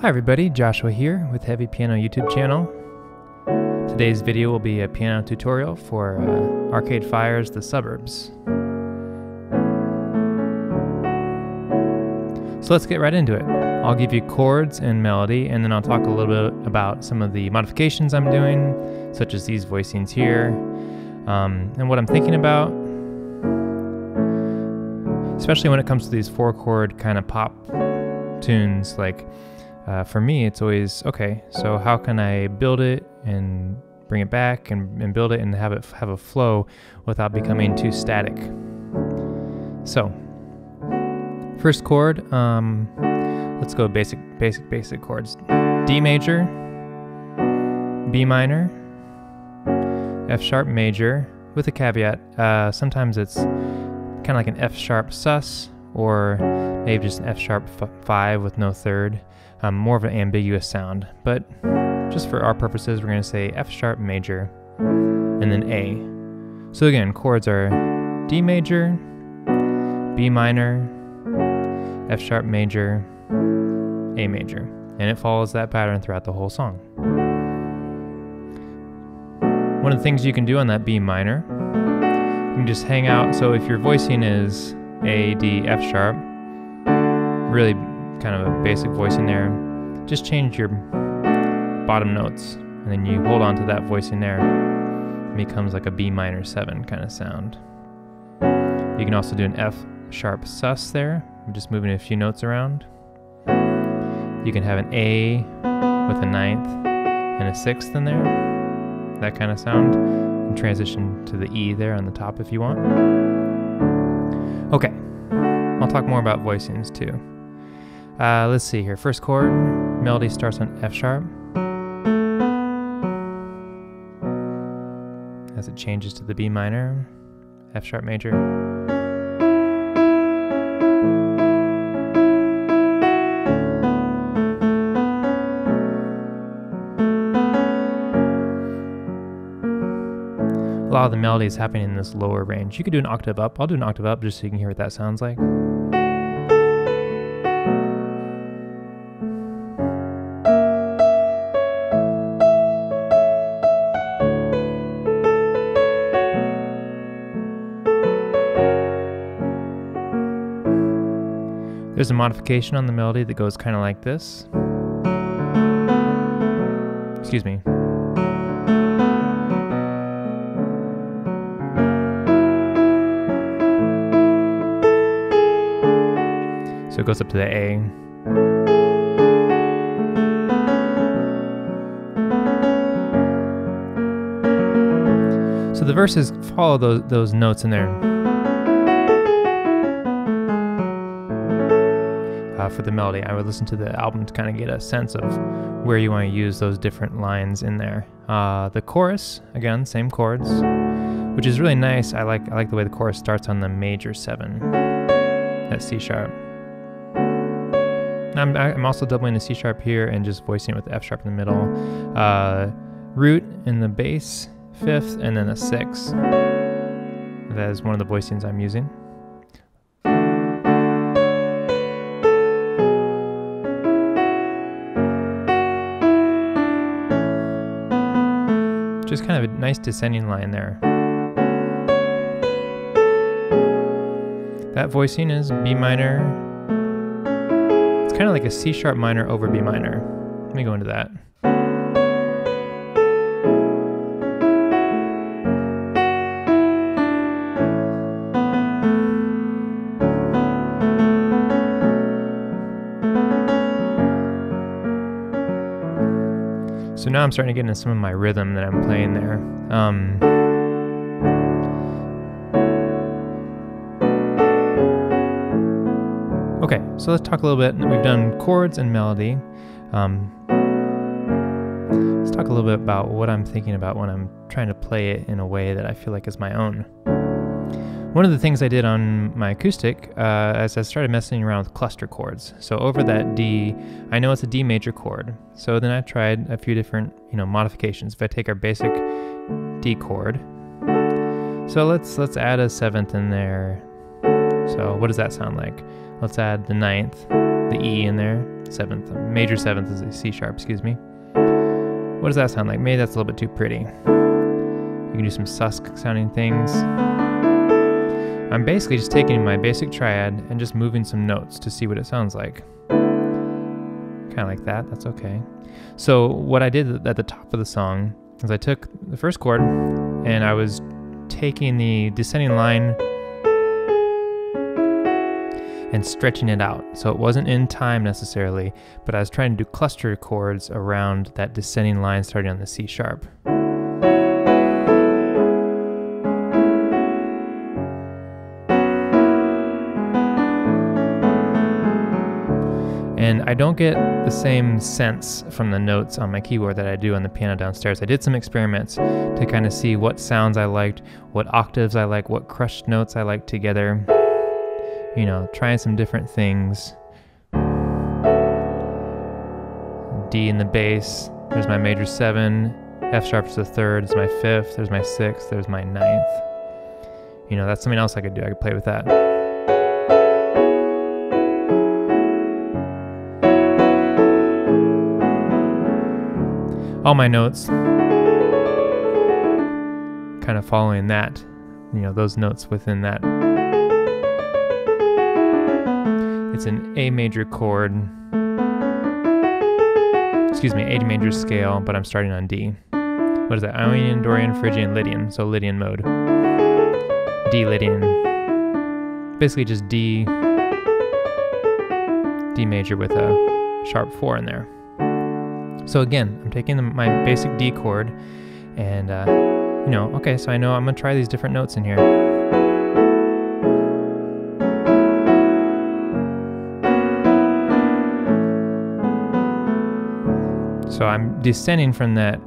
Hi everybody, Joshua here with Heavy Piano YouTube channel. Today's video will be a piano tutorial for Arcade Fire's The Suburbs. So let's get right into it. I'll give you chords and melody, and then I'll talk a little bit about some of the modifications I'm doing, such as these voicings here, and what I'm thinking about, especially when it comes to these 4-chord kind of pop tunes. Like for me, it's always, okay, so how can I build it and bring it back and build it and have it have a flow without becoming too static. So first chord, let's go basic chords. D major, B minor, F sharp major, with a caveat. Sometimes it's kind of like an F sharp sus, or maybe just an F sharp 5 with no third. More of an ambiguous sound, but just for our purposes, we're going to say F sharp major and then A. So again, chords are D major, B minor, F sharp major, A major, and it follows that pattern throughout the whole song. One of the things you can do on that B minor, you can just hang out. So if your voicing is A, D, F sharp, really kind of a basic voicing there, just change your bottom notes, and then you hold on to that voicing there. It becomes like a B minor 7 kind of sound. You can also do an F sharp sus there, just moving a few notes around. You can have an A with a 9th and a 6th in there, that kind of sound, and transition to the E there on the top if you want. Okay, I'll talk more about voicings too. Let's see here. First chord, melody starts on F sharp as it changes to the B minor, F sharp major. A lot of the melody is happening in this lower range. You could do an octave up. I'll do an octave up just so you can hear what that sounds like. There's a modification on the melody that goes kind of like this. Excuse me. So it goes up to the A. So the verses follow those notes in there. For the melody, I would listen to the album to kind of get a sense of where you want to use those different lines in there. The chorus, again, same chords, which is really nice. I like the way the chorus starts on the major 7, that C sharp. I'm also doubling the C sharp here and just voicing it with the F sharp in the middle. Root in the bass, 5th, and then a 6th. That is one of the voicings I'm using. Just kind of a nice descending line there. That voicing is B minor. It's kind of like a C sharp minor over B minor. Let me go into that. So now I'm starting to get into some of my rhythm that I'm playing there. Okay, so let's talk a little bit. We've done chords and melody. Let's talk a little bit about what I'm thinking about when I'm trying to play it in a way that I feel like is my own. One of the things I did on my acoustic, as I started messing around with cluster chords. So over that D, I know it's a D major chord. So then I tried a few different, modifications. If I take our basic D chord, so let's add a 7th in there. So what does that sound like? Let's add the 9th. the E in there. Seventh, major seventh is a C sharp, excuse me. What does that sound like? Maybe that's a little bit too pretty. You can do some sus sounding things. I'm basically just taking my basic triad and just moving some notes to see what it sounds like. Kind of like that, that's okay. So what I did at the top of the song is I took the first chord and I was taking the descending line and stretching it out. So it wasn't in time necessarily, but I was trying to do cluster chords around that descending line starting on the C sharp. And I don't get the same sense from the notes on my keyboard that I do on the piano downstairs. I did some experiments to kind of see what sounds I liked, what octaves I like, what crushed notes I like together. You know, trying some different things. D in the bass, there's my major 7, F sharp's the 3rd, it's my 5th, there's my 6th, there's my 9th. You know, that's something else I could do, I could play with that. All my notes kind of following that, you know, those notes within that. It's an A major chord, excuse me, A major scale, but I'm starting on D. What is that? Ionian, Dorian, Phrygian, Lydian, so Lydian mode. D Lydian. Basically just D major with a sharp 4 in there. So again, I'm taking my basic D chord and, you know, okay, so I know I'm gonna try these different notes in here. So I'm descending from that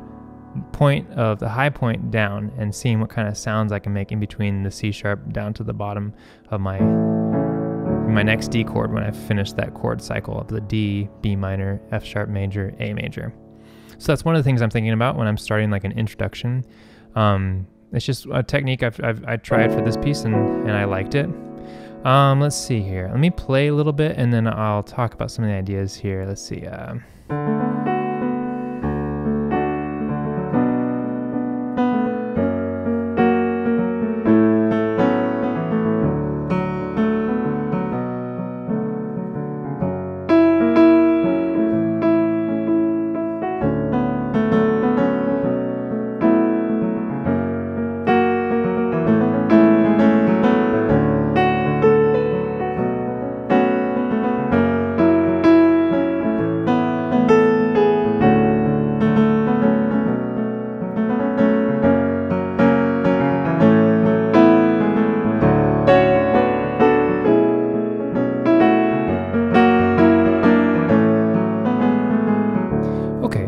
point of the high point down and seeing what kind of sounds I can make in between the C sharp down to the bottom of my next D chord when I finish that chord cycle of the D, B minor, F sharp major, A major. So that's one of the things I'm thinking about when I'm starting like an introduction. It's just a technique I tried for this piece and I liked it. Let's see here. Let me play a little bit and then I'll talk about some of the ideas here. Let's see.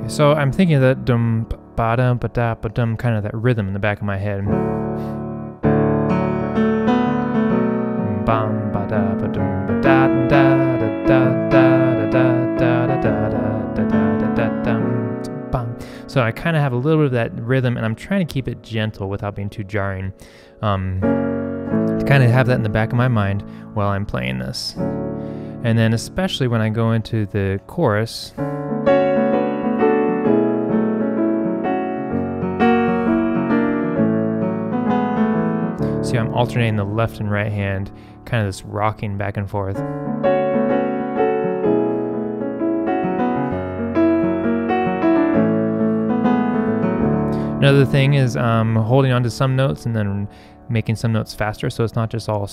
So I'm thinking of that dum ba dum ba da ba dum, kind of that rhythm in the back of my head. Bam ba da ba dum ba da da da da da da da da da da da dum bam. So I kind of have a little bit of that rhythm, and I'm trying to keep it gentle without being too jarring. To kind of have that in the back of my mind while I'm playing this, and then especially when I go into the chorus. See, I'm alternating the left and right hand, kind of this rocking back and forth. Another thing is holding on to some notes and then making some notes faster, so it's not just all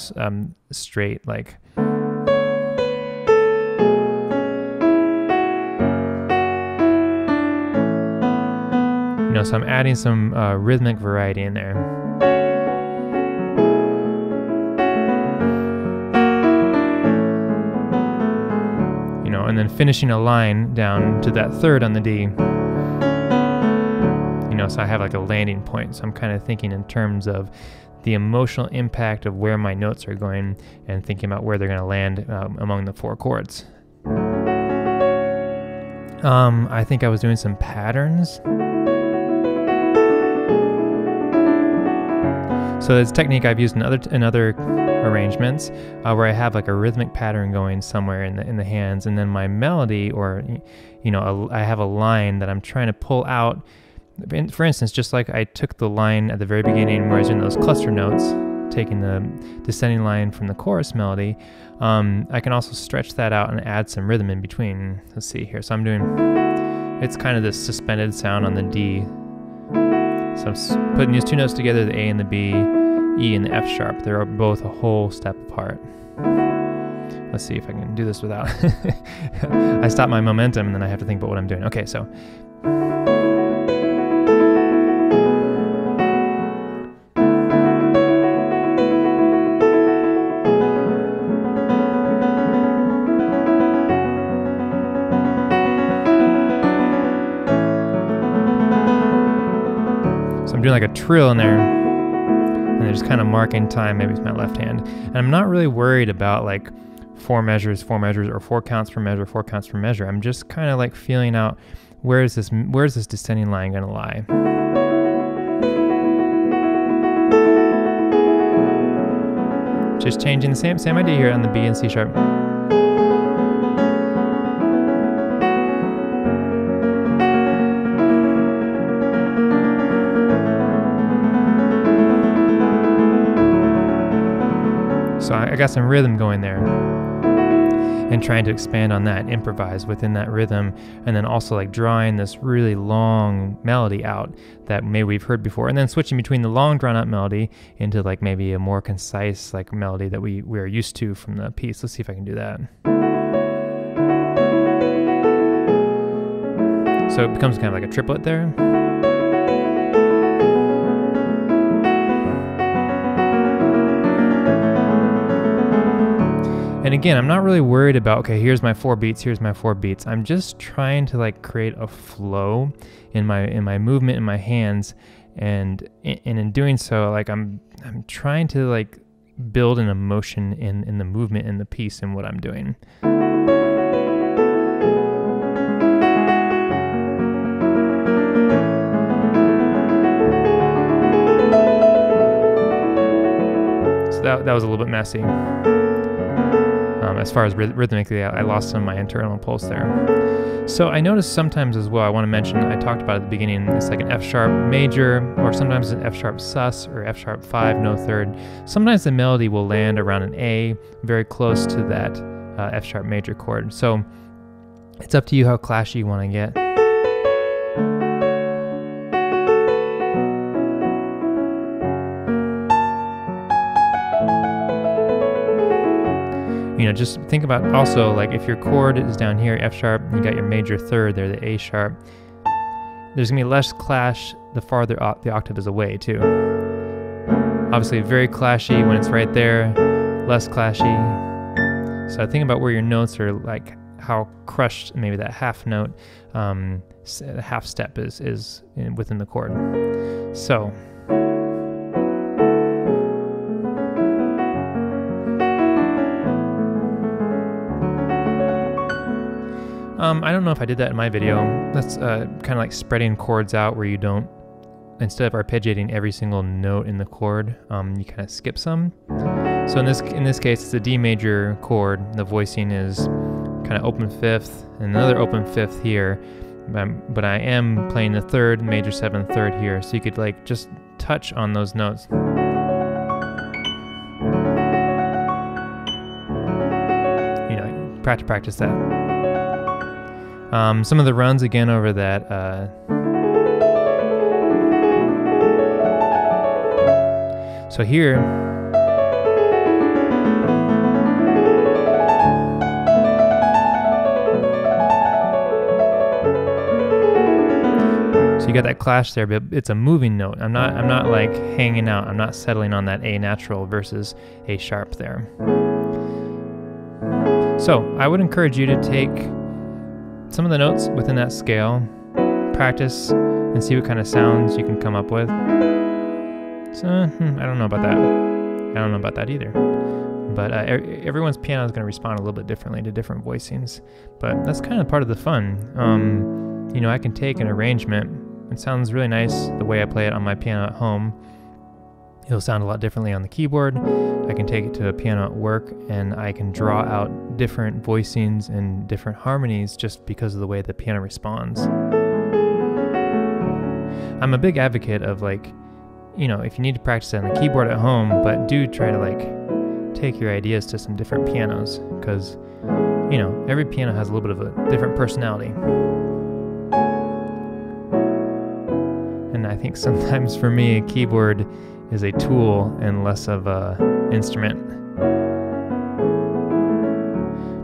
straight like. You know, so I'm adding some rhythmic variety in there. And then finishing a line down to that 3rd on the D. You know, so I have like a landing point. So I'm kind of thinking in terms of the emotional impact of where my notes are going and thinking about where they're going to land among the 4 chords. I think I was doing some patterns. So there's a technique I've used in other arrangements where I have like a rhythmic pattern going somewhere in the hands, and then my melody, or I have a line that I'm trying to pull out. For instance, just like I took the line at the very beginning where I was in those cluster notes, taking the descending line from the chorus melody, I can also stretch that out and add some rhythm in between. Let's see here. So I'm doing, it's kind of this suspended sound on the D. So I'm putting these two notes together, the A and the B, E and the F sharp. They're both a whole step apart. Let's see if I can do this without. I stop my momentum and then I have to think about what I'm doing. Okay, so. I'm doing like a trill in there, and they're just kind of marking time. Maybe it's my left hand, and I'm not really worried about like 4 measures, or 4 counts per measure, 4 counts per measure. I'm just kind of like feeling out where's this descending line going to lie. Just changing the same idea here on the B and C sharp. So I got some rhythm going there, and trying to expand on that, improvise within that rhythm, and then also like drawing this really long melody out that maybe we've heard before, and then switching between the long drawn out melody into like maybe a more concise like melody that we are used to from the piece. Let's see if I can do that. So it becomes kind of like a triplet there. And again, I'm not really worried about, okay, here's my 4 beats, here's my 4 beats. I'm just trying to like create a flow in my movement in my hands, and in doing so, like I'm trying to like build an emotion in the movement in the piece and what I'm doing. So that was a little bit messy. As far as rhythmically, I lost some of my internal pulse there. So I noticed sometimes as well, I want to mention, I talked about at the beginning, it's like an F sharp major, or sometimes an F sharp sus, or F sharp 5, no third. Sometimes the melody will land around an A, very close to that F sharp major chord. So it's up to you how clashy you want to get. Just think about also, like if your chord is down here, F sharp, you got your major third there, the A sharp, there's gonna be less clash the farther the octave is away too. Obviously very clashy when it's right there, less clashy. So think about where your notes are, like how crushed maybe that half note, half step is within the chord. So. I don't know if I did that in my video. That's kind of like spreading chords out where you don't, instead of arpeggiating every single note in the chord, you kind of skip some. So in this case, it's a D major chord. The voicing is kind of open 5th, and another open 5th here. But I am playing the 3rd, major 7th, 3rd here, so you could like just touch on those notes. Practice that. Some of the runs again over that. So here, so you got that clash there, but it's a moving note. I'm not like hanging out. I'm not settling on that A natural versus A sharp there. So I would encourage you to take some of the notes within that scale, practice, and see what kind of sounds you can come up with. So, I don't know about that. I don't know about that either. But everyone's piano is going to respond a little bit differently to different voicings. But that's kind of part of the fun. I can take an arrangement. It sounds really nice the way I play it on my piano at home. It'll sound a lot differently on the keyboard. I can take it to a piano at work and I can draw out different voicings and different harmonies just because of the way the piano responds. I'm a big advocate of, like, you know, if you need to practice it on the keyboard at home, but do try to, like, take your ideas to some different pianos, because, you know, every piano has a little bit of a different personality. And I think sometimes for me, a keyboard is a tool and less of a instrument.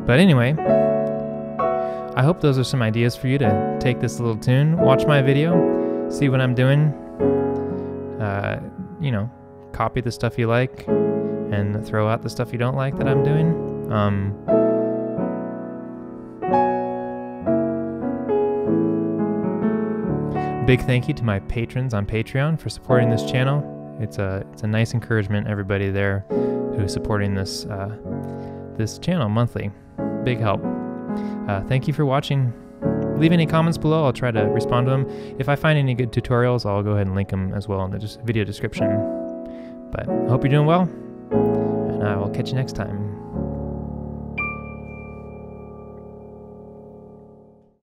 But anyway, I hope those are some ideas for you to take this little tune. Watch my video, see what I'm doing. You know, copy the stuff you like and throw out the stuff you don't like that I'm doing. Big thank you to my patrons on Patreon for supporting this channel. It's a nice encouragement, everybody there who's supporting this this channel monthly. Big help. Thank you for watching. Leave any comments below. I'll try to respond to them. If I find any good tutorials, I'll go ahead and link them as well in the video description. But I hope you're doing well, and I will catch you next time.